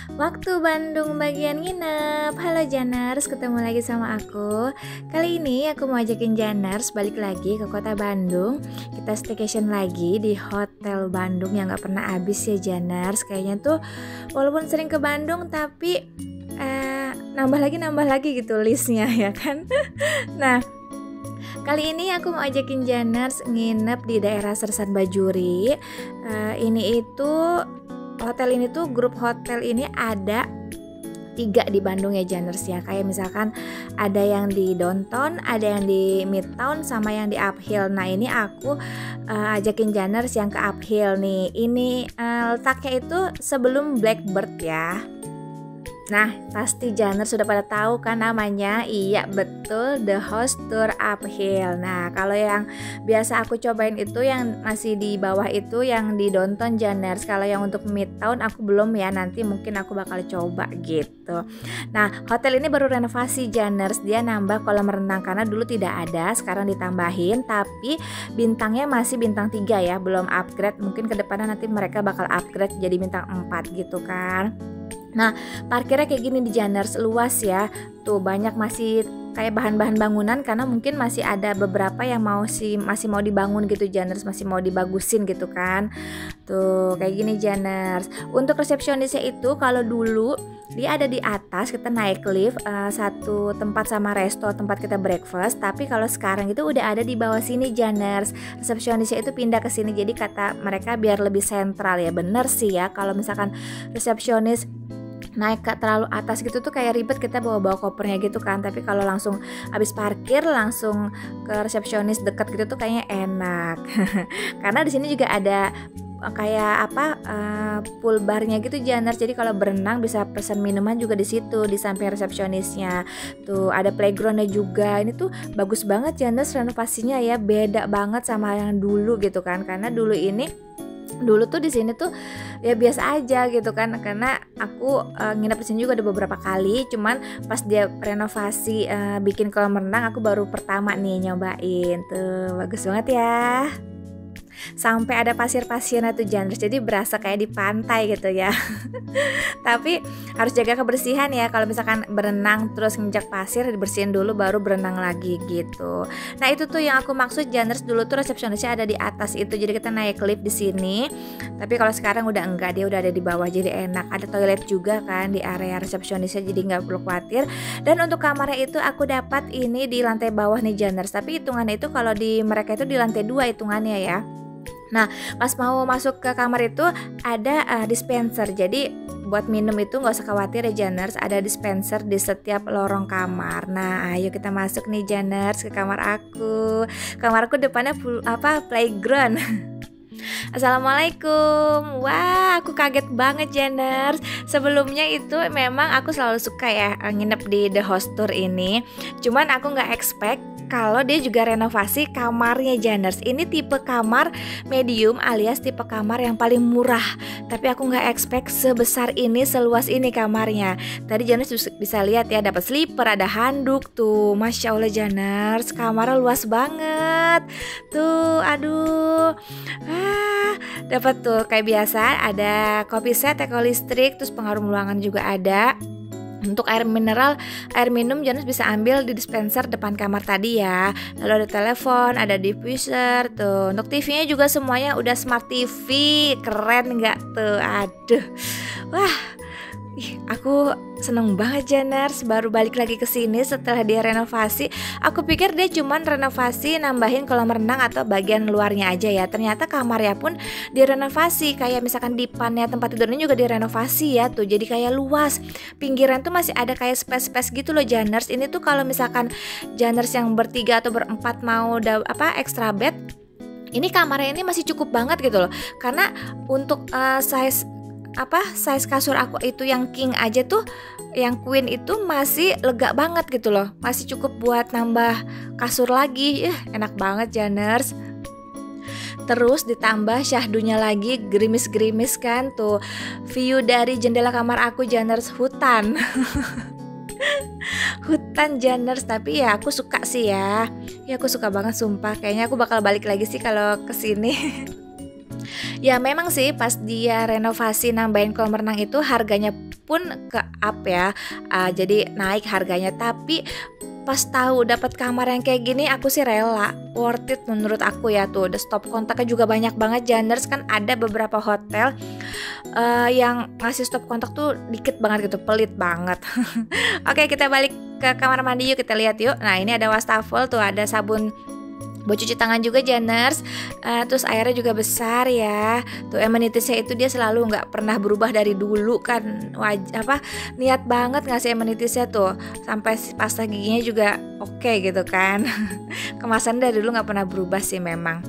Waktu Bandung bagian nginep. Halo Janers, ketemu lagi sama aku. Kali ini aku mau ajakin Janers balik lagi ke kota Bandung. Kita staycation lagi di Hotel Bandung yang gak pernah habis ya Janers. Kayaknya tuh walaupun sering ke Bandung tapi nambah lagi gitu listnya ya kan. Nah, kali ini aku mau ajakin Janers nginep di daerah Sersan Bajuri. Ini itu hotel ini tuh, grup hotel ini ada 3 di Bandung ya Janers ya. Kayak misalkan ada yang di downtown, ada yang di midtown, sama yang di uphill. Nah ini aku ajakin Janers yang ke uphill nih. Ini letaknya itu sebelum Blackbird ya. Nah, pasti Janers sudah pada tahu kan namanya. Iya, betul, The House Tour Uphill. Nah, kalau yang biasa aku cobain itu yang masih di bawah itu yang di downtown Janers. Kalau yang untuk midtown aku belum ya, nanti mungkin aku bakal coba gitu. Nah, hotel ini baru renovasi Janers. Dia nambah kolam renang karena dulu tidak ada, sekarang ditambahin, tapi bintangnya masih bintang 3 ya, belum upgrade. Mungkin kedepannya nanti mereka bakal upgrade jadi bintang 4 gitu kan. Nah, parkirnya kayak gini di Janers, luas ya. Tuh banyak masih kayak bahan-bahan bangunan karena mungkin masih ada beberapa yang masih mau dibangun gitu Janers, masih mau dibagusin gitu kan. Tuh kayak gini Janers. Untuk resepsionisnya itu kalau dulu dia ada di atas, kita naik lift satu tempat sama resto tempat kita breakfast, tapi kalau sekarang itu udah ada di bawah sini Janers. Resepsionisnya itu pindah ke sini, jadi kata mereka biar lebih sentral ya. Bener sih ya, kalau misalkan resepsionis naik ke terlalu atas gitu tuh kayak ribet, kita bawa kopernya gitu kan. Tapi kalau langsung habis parkir langsung ke resepsionis dekat gitu tuh kayaknya enak. Karena di sini juga ada kayak pool barnya gitu Janers. Jadi kalau berenang bisa pesan minuman juga di situ di samping resepsionisnya. Tuh ada playgroundnya juga. Ini tuh bagus banget Janers renovasinya ya, beda banget sama yang dulu gitu kan. Karena dulu tuh di sini tuh ya biasa aja gitu kan, karena aku nginep di sini juga ada beberapa kali, cuman pas dia renovasi bikin kolam renang aku baru pertama nih nyobain. Tuh bagus banget ya, sampai ada pasir-pasirnya tuh Janers, jadi berasa kayak di pantai gitu ya. Tapi harus jaga kebersihan ya, kalau misalkan berenang terus nginjak pasir dibersihin dulu baru berenang lagi gitu. Nah itu tuh yang aku maksud Janers, dulu tuh resepsionisnya ada di atas itu, jadi kita naik lift di sini. Tapi kalau sekarang udah enggak, dia udah ada di bawah, jadi enak. Ada toilet juga kan di area resepsionisnya, jadi nggak perlu khawatir. Dan untuk kamarnya itu aku dapat ini di lantai bawah nih Janers, tapi hitungannya itu kalau di mereka itu di lantai 2 hitungannya ya. Nah pas mau masuk ke kamar itu ada dispenser, jadi buat minum itu nggak usah khawatir ya Janers, ada dispenser di setiap lorong kamar. Nah ayo kita masuk nih Janers ke kamar aku. Kamar aku depannya playground. Assalamualaikum. Wah, aku kaget banget Janers. Sebelumnya itu memang aku selalu suka ya nginep di The House Tour ini. Cuman aku nggak expect kalau dia juga renovasi kamarnya Janers. Ini tipe kamar medium alias tipe kamar yang paling murah. Tapi aku nggak expect sebesar ini, seluas ini kamarnya. Tadi Janers bisa lihat ya, dapat sleeper, ada handuk tuh. Masya Allah Janers, kamarnya luas banget. Tuh, aduh. Dapat tuh kayak biasa ada kopi set, teko listrik, terus pengharum ruangan juga ada. Untuk air mineral, air minum Janers bisa ambil di dispenser depan kamar tadi ya. Lalu ada telepon, ada diffuser tuh. Untuk TV-nya juga semuanya udah smart TV, keren nggak tuh? Aduh, wah. Aku seneng banget Janers, baru balik lagi ke sini setelah dia renovasi. Aku pikir dia cuman renovasi nambahin kolam renang atau bagian luarnya aja ya. Ternyata kamarnya pun direnovasi, kayak misalkan dipannya tempat tidurnya juga direnovasi ya tuh. Jadi kayak luas. Pinggiran tuh masih ada kayak space gitu loh Janers. Ini tuh kalau misalkan Janers yang bertiga atau berempat mau extra bed, ini kamarnya ini masih cukup banget gitu loh. Karena untuk size kasur aku itu yang king aja tuh, yang queen itu masih lega banget gitu loh, masih cukup buat nambah kasur lagi. Enak banget Janers. Terus ditambah syahdunya lagi, gerimis-gerimis kan tuh. View dari jendela kamar aku Janers, hutan. Hutan Janers, tapi ya aku suka sih ya. Ya aku suka banget sumpah. Kayaknya aku bakal balik lagi sih kalau kesini. Ya memang sih pas dia renovasi nambahin kolam renang itu harganya pun ke up ya, jadi naik harganya. Tapi pas tahu dapat kamar yang kayak gini aku sih rela, worth it menurut aku ya. Tuh udah stop kontaknya juga banyak banget Janers, kan ada beberapa hotel yang ngasih stop kontak tuh dikit banget gitu, pelit banget. Oke, kita balik ke kamar mandi yuk, kita lihat yuk. Nah ini ada wastafel tuh, ada sabun buat cuci tangan juga Janers, terus airnya juga besar ya. Tuh amenitiesnya itu dia selalu nggak pernah berubah dari dulu kan, niat banget ngasih amenitiesnya tuh, sampai pasta giginya juga oke gitu kan. Kemasan dari dulu nggak pernah berubah sih memang.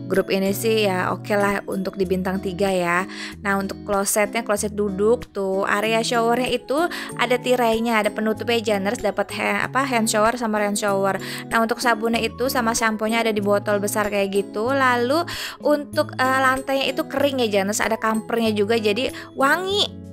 Grup ini sih ya oke lah untuk di bintang 3 ya. Nah untuk klosetnya, kloset duduk tuh, area showernya itu ada tirainya, ada penutupnya Janers, dapat hand shower sama rain shower. Nah untuk sabunnya itu sama shampoo-nya ada di botol besar kayak gitu. Lalu untuk lantainya itu kering ya Janers, ada kampernya juga jadi wangi.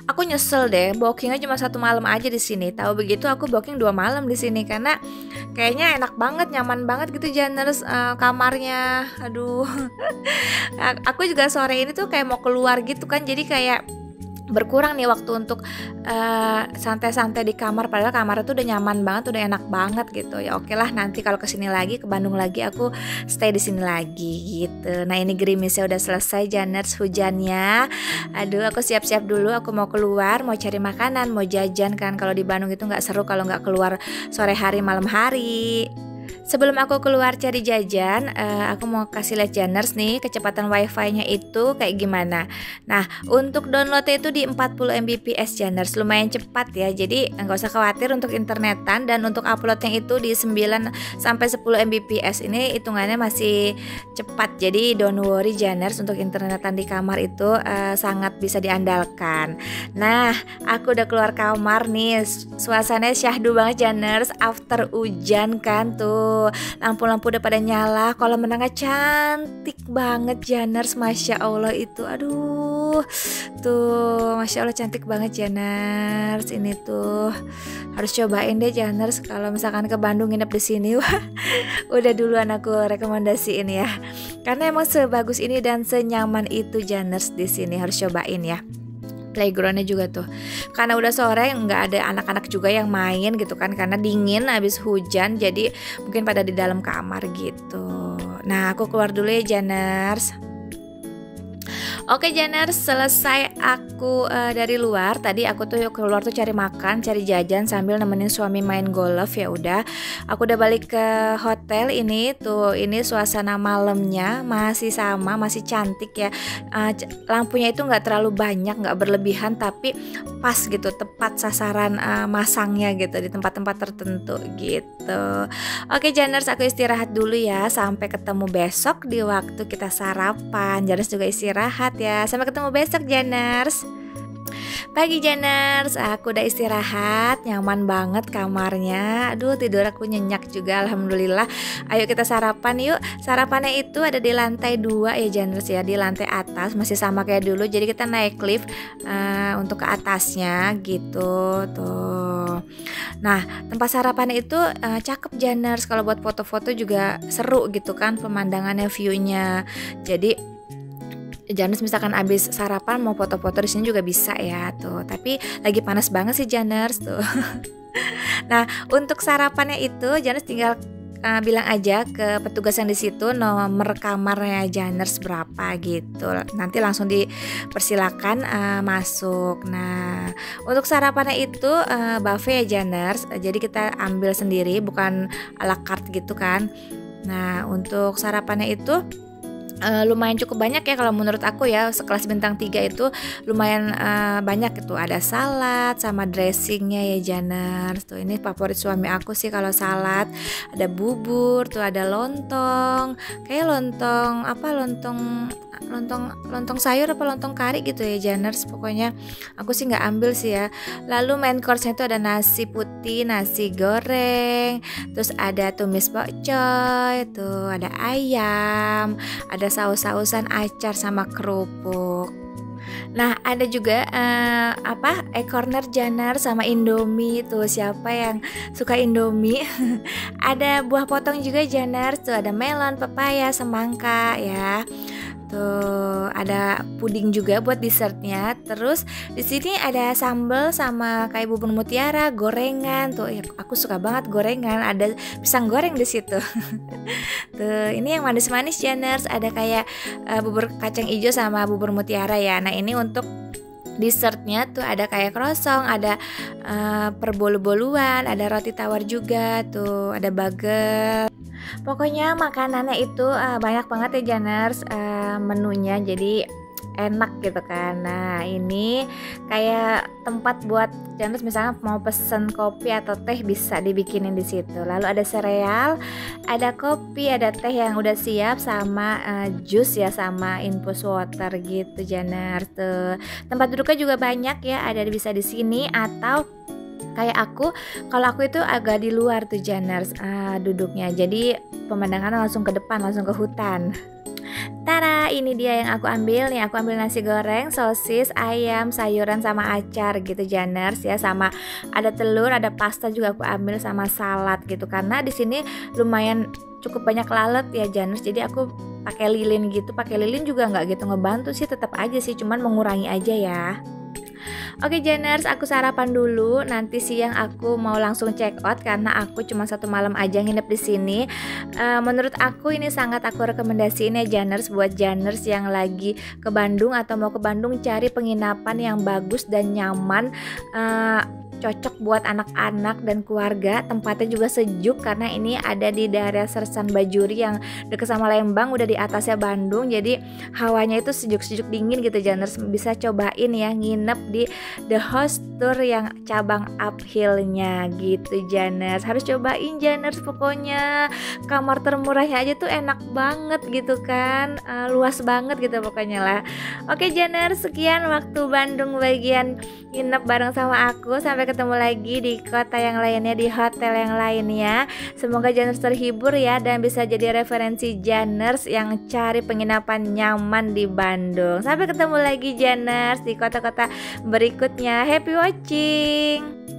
Aku nyesel deh, bookingnya cuma 1 malam aja di sini. Tahu begitu aku booking 2 malam di sini karena kayaknya enak banget, nyaman banget gitu Janers, kamarnya. Aduh. Aku juga sore ini tuh kayak mau keluar gitu kan, jadi kayak berkurang nih waktu untuk santai-santai di kamar, padahal kamar itu udah nyaman banget, udah enak banget gitu. Ya oke lah, nanti kalau kesini lagi, ke Bandung lagi, aku stay di sini lagi gitu. Nah ini gerimisnya udah selesai Janers, hujannya. Aduh aku siap-siap dulu, aku mau keluar, mau cari makanan, mau jajan kan. Kalau di Bandung itu nggak seru kalau nggak keluar sore hari malam hari. Sebelum aku keluar cari jajan, aku mau kasih lihat Janers nih kecepatan wifi-nya itu kayak gimana. Nah untuk downloadnya itu di 40 Mbps Janers, lumayan cepat ya. Jadi nggak usah khawatir untuk internetan, dan untuk uploadnya itu di 9 sampai 10 Mbps. Ini hitungannya masih cepat. Jadi don't worry Janers, untuk internetan di kamar itu sangat bisa diandalkan. Nah aku udah keluar kamar nih, suasananya syahdu banget Janers, after hujan kan tuh. Lampu-lampu udah pada nyala, kolam renangnya cantik banget Janers, Masya Allah itu. Aduh tuh, Masya Allah cantik banget Janers. Ini tuh harus cobain deh Janers kalau misalkan ke Bandung nginep di sini. Wah, udah duluan aku rekomendasiin ya, karena emang sebagus ini dan senyaman itu Janers di sini, harus cobain ya. Playgroundnya juga tuh, karena udah sore nggak ada anak-anak juga yang main gitu kan, karena dingin habis hujan, jadi mungkin pada di dalam kamar gitu. Nah aku keluar dulu ya Janers. Oke Janers, selesai aku dari luar. Tadi aku tuh keluar tuh cari makan, cari jajan sambil nemenin suami main golf. Ya udah, aku udah balik ke hotel. Ini tuh, ini suasana malamnya masih sama, masih cantik ya. Lampunya itu nggak terlalu banyak, nggak berlebihan, tapi pas gitu, tepat sasaran masangnya gitu di tempat-tempat tertentu gitu. Oke Janers, aku istirahat dulu ya. Sampai ketemu besok di waktu kita sarapan. Janers juga istirahat ya. Sampai ketemu besok Janers. Pagi Janers, aku udah istirahat, nyaman banget kamarnya. Aduh tidur aku nyenyak juga, alhamdulillah. Ayo kita sarapan yuk. Sarapannya itu ada di lantai 2 ya Janers ya, di lantai atas masih sama kayak dulu. Jadi kita naik lift untuk ke atasnya gitu tuh. Nah tempat sarapannya itu cakep Janers, kalau buat foto-foto juga seru gitu kan, pemandangannya, viewnya. Jadi Janers misalkan abis sarapan mau foto-foto di sini juga bisa ya tuh. Tapi lagi panas banget sih Janers tuh. Nah untuk sarapannya itu Janers tinggal bilang aja ke petugas yang di situ nomor kamarnya Janers berapa gitu. Nanti langsung dipersilakan masuk. Nah untuk sarapannya itu buffet ya Janers. Jadi kita ambil sendiri, bukan ala carte gitu kan. Nah untuk sarapannya itu lumayan cukup banyak ya kalau menurut aku ya, sekelas bintang 3 itu lumayan banyak itu, ada salad sama dressingnya ya Janers. Tuh ini favorit suami aku sih kalau salad, ada bubur, tuh ada lontong, kayak lontong sayur apa lontong kari gitu ya Janers. Pokoknya aku sih nggak ambil sih ya. Lalu main course-nya itu ada nasi putih, nasi goreng, terus ada tumis bakcoy, tuh ada ayam, ada saus-sausan, acar sama kerupuk. Nah ada juga corner Janers sama Indomie. Tuh siapa yang suka Indomie. Ada buah potong juga Janers, tuh ada melon, pepaya, semangka ya. Tuh, ada puding juga buat dessertnya. Terus di sini ada sambal sama kayak bubur mutiara, gorengan. Tuh, aku suka banget gorengan. Ada pisang goreng di situ. Tuh, ini yang manis-manis Janers. Ada kayak bubur kacang hijau sama bubur mutiara ya. Nah, ini untuk dessertnya tuh ada kayak croissant, ada perbolu-boluan, ada roti tawar juga, tuh ada bagel. Pokoknya makanannya itu banyak banget ya Janers, menunya, jadi enak gitu kan. Nah ini kayak tempat buat Janers misalnya mau pesen kopi atau teh bisa dibikinin di situ. Lalu ada sereal, ada kopi, ada teh yang udah siap sama jus ya, sama infus water gitu Janers. Tuh tempat duduknya juga banyak ya, ada bisa di sini atau kayak kalau aku itu agak di luar tuh Janers duduknya. Jadi pemandangan langsung ke depan, langsung ke hutan. Tara, ini dia yang aku ambil nih. Aku ambil nasi goreng, sosis, ayam, sayuran sama acar gitu Janers ya, sama ada telur, ada pasta juga aku ambil sama salad gitu. Karena di sini lumayan cukup banyak lalat ya Janers. Jadi aku pakai lilin gitu. Pakai lilin juga nggak gitu ngebantu sih, tetap aja sih, cuman mengurangi aja ya. Oke Janers, aku sarapan dulu. Nanti siang aku mau langsung check out karena aku cuma 1 malam aja nginep di sini. Menurut aku ini sangat aku rekomendasiin ya Janers, buat Janers yang lagi ke Bandung atau mau ke Bandung, cari penginapan yang bagus dan nyaman. Cocok buat anak-anak dan keluarga. Tempatnya juga sejuk karena ini ada di daerah Sersan Bajuri yang dekat sama Lembang, udah di atasnya Bandung. Jadi hawanya itu sejuk-sejuk dingin gitu Janers. Bisa cobain ya nginep di The Host Tour yang cabang uphillnya gitu Janers. Harus cobain Janers, pokoknya kamar termurahnya aja tuh enak banget gitu kan, luas banget gitu pokoknya lah. Oke Janers, sekian waktu Bandung bagian nginep bareng sama aku. Sampai ketemu lagi di kota yang lainnya, di hotel yang lainnya. Semoga Janers terhibur ya, dan bisa jadi referensi Janers yang cari penginapan nyaman di Bandung. Sampai ketemu lagi Janers di kota-kota berikutnya. Happy watching.